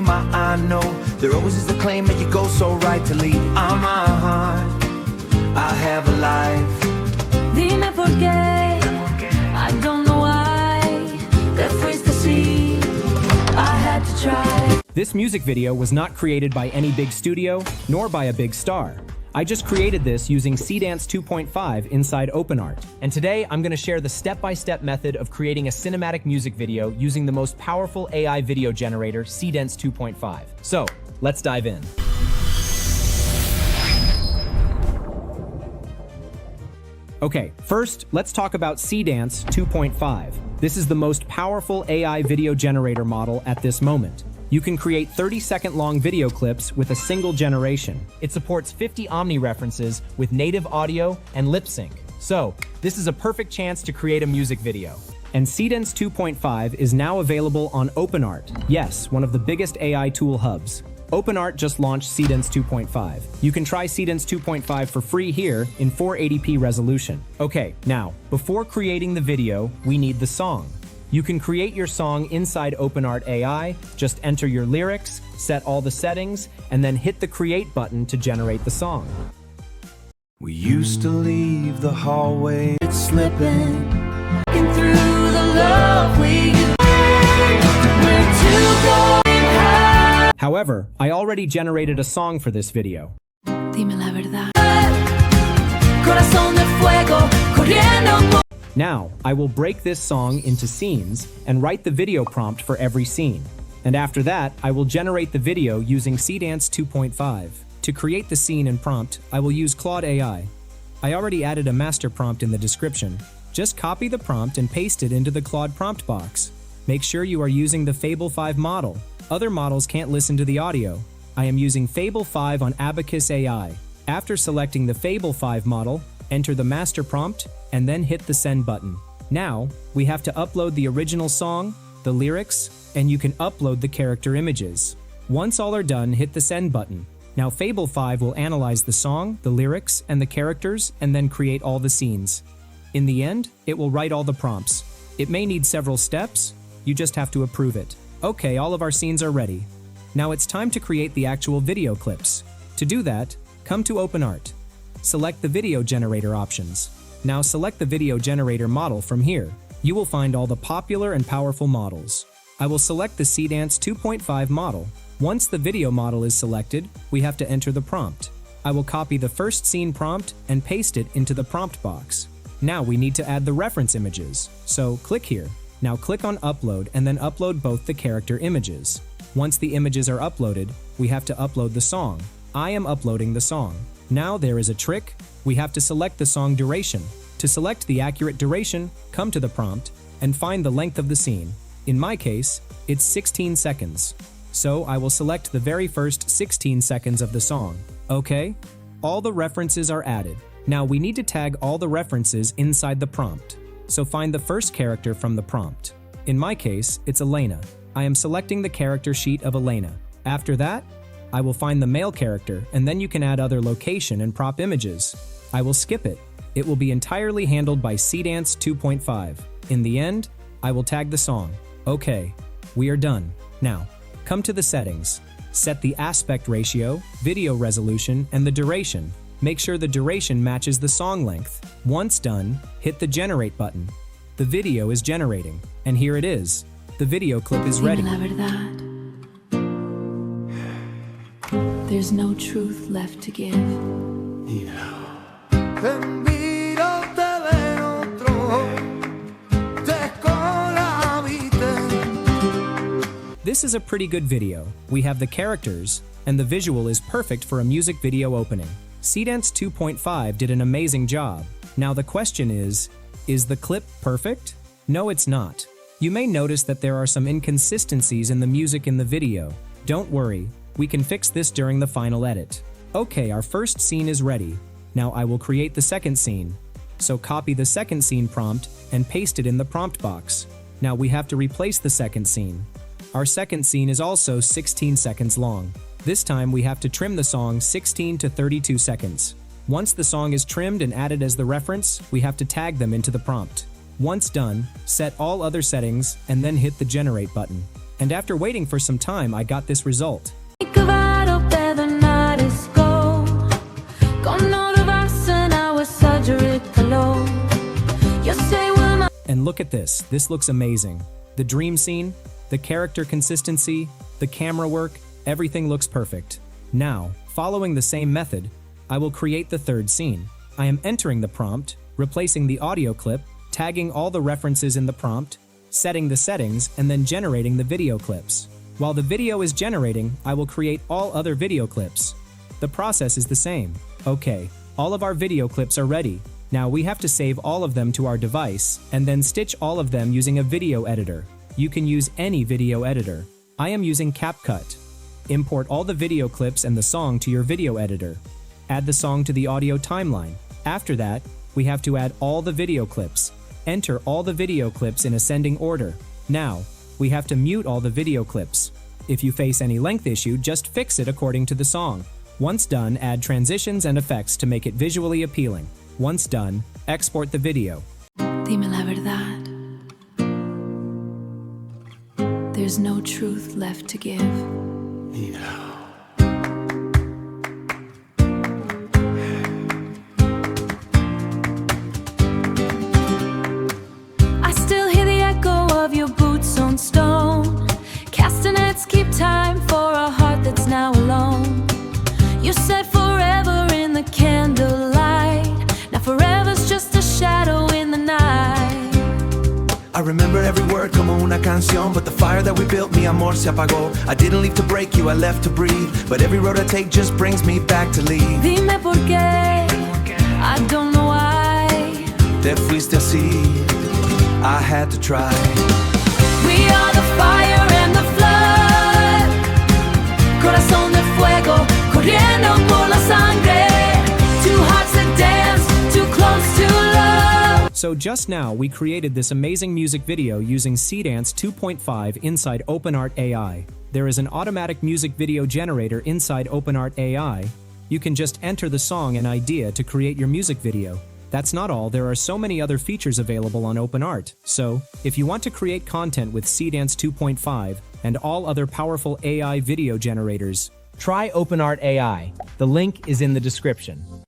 I know. There always is the claim that you go so rightfully. I'm a heart, I have a life. Dime por qué, I don't know why. Te fuiste así, I had to try. This music video was not created by any big studio, nor by a big star. I just created this using Seedance 2.5 inside OpenArt. And today I'm going to share the step-by-step method of creating a cinematic music video using the most powerful AI video generator, Seedance 2.5. So, let's dive in. Okay, first, let's talk about Seedance 2.5. This is the most powerful AI video generator model at this moment. You can create 30-second long video clips with a single generation. It supports 50 omni references with native audio and lip sync. So, this is a perfect chance to create a music video. And Seedance 2.5 is now available on OpenArt. Yes, one of the biggest AI tool hubs. OpenArt just launched Seedance 2.5. You can try Seedance 2.5 for free here in 480p resolution. Okay, now, before creating the video, we need the song. You can create your song inside OpenArt AI, just enter your lyrics, set all the settings, and then hit the create button to generate the song. We used to leave the hallway, it's slipping Through the love we used, we're two going high. However, I already generated a song for this video. Dime la verdad. Corazón de fuego, corriendo por... Now, I will break this song into scenes and write the video prompt for every scene. And after that, I will generate the video using Seedance 2.5. To create the scene and prompt, I will use Claude AI. I already added a master prompt in the description. Just copy the prompt and paste it into the Claude prompt box. Make sure you are using the Fable 5 model. Other models can't listen to the audio. I am using Fable 5 on Abacus AI. After selecting the Fable 5 model, enter the master prompt, and then hit the send button. Now, we have to upload the original song, the lyrics, and you can upload the character images. Once all are done, hit the send button. Now Fable 5 will analyze the song, the lyrics, and the characters, and then create all the scenes. In the end, it will write all the prompts. It may need several steps, you just have to approve it. Okay, all of our scenes are ready. Now it's time to create the actual video clips. To do that, come to OpenArt. Select the video generator options. Now select the video generator model from here. You will find all the popular and powerful models. I will select the Seedance 2.5 model. Once the video model is selected, we have to enter the prompt. I will copy the first scene prompt and paste it into the prompt box. Now we need to add the reference images. So click here. Now click on Upload and then upload both the character images. Once the images are uploaded, we have to upload the song. I am uploading the song. Now there is a trick. We have to select the song duration. To select the accurate duration, come to the prompt and find the length of the scene. In my case, it's 16 seconds. So I will select the very first 16 seconds of the song. Okay? All the references are added. Now we need to tag all the references inside the prompt. So find the first character from the prompt. In my case, it's Elena. I am selecting the character sheet of Elena. After that, I will find the male character, and then you can add other location and prop images. I will skip it. It will be entirely handled by Seedance 2.5. In the end, I will tag the song. Okay, we are done. Now, come to the settings. Set the aspect ratio, video resolution, and the duration. Make sure the duration matches the song length. Once done, hit the generate button. The video is generating, and here it is. The video clip is ready. Dime la verdad. There's no truth left to give. This is a pretty good video. We have the characters, and the visual is perfect for a music video opening. Seedance 2.5 did an amazing job. Now the question is the clip perfect? No, it's not. You may notice that there are some inconsistencies in the music in the video. Don't worry, we can fix this during the final edit. Okay, our first scene is ready. Now I will create the second scene. So copy the second scene prompt and paste it in the prompt box. Now we have to replace the second scene. Our second scene is also 16 seconds long. This time we have to trim the song 16 to 32 seconds. Once the song is trimmed and added as the reference, we have to tag them into the prompt. Once done, set all other settings and then hit the generate button. And after waiting for some time, I got this result. And look at this. This looks amazing. The dream scene, the character consistency, the camera work, everything looks perfect. Now, following the same method, I will create the third scene. I am entering the prompt, replacing the audio clip, tagging all the references in the prompt, setting the settings, and then generating the video clips. While the video is generating, I will create all other video clips. The process is the same. Okay, all of our video clips are ready. Now we have to save all of them to our device, and then stitch all of them using a video editor. You can use any video editor. I am using CapCut. Import all the video clips and the song to your video editor. Add the song to the audio timeline. After that, we have to add all the video clips. Enter all the video clips in ascending order. Now, we have to mute all the video clips. If you face any length issue, just fix it according to the song. Once done, add transitions and effects to make it visually appealing. Once done, export the video. Dime la verdad. There's no truth left to give. I still hear the echo of your boots on stone. Castanets keep time for a heart that's now alone. You said forever in the candlelight. Now forever's just a shadow in the night. I remember every word como una canción, but the fire that we built, mi amor, se apagó. I didn't leave to break you, I left to breathe, but every road I take just brings me back to leave. Dime por qué, I don't know why. Te fuiste así, I had to try. We are the fire and the flood. Corazón de fuego, corriendo por la sangre. Two hearts that dance, too close to love. So just now, we created this amazing music video using Seedance 2.5 inside OpenArt AI. There is an automatic music video generator inside OpenArt AI. You can just enter the song and idea to create your music video. That's not all, there are so many other features available on OpenArt. So, if you want to create content with Seedance 2.5 and all other powerful AI video generators, try OpenArt AI. The link is in the description.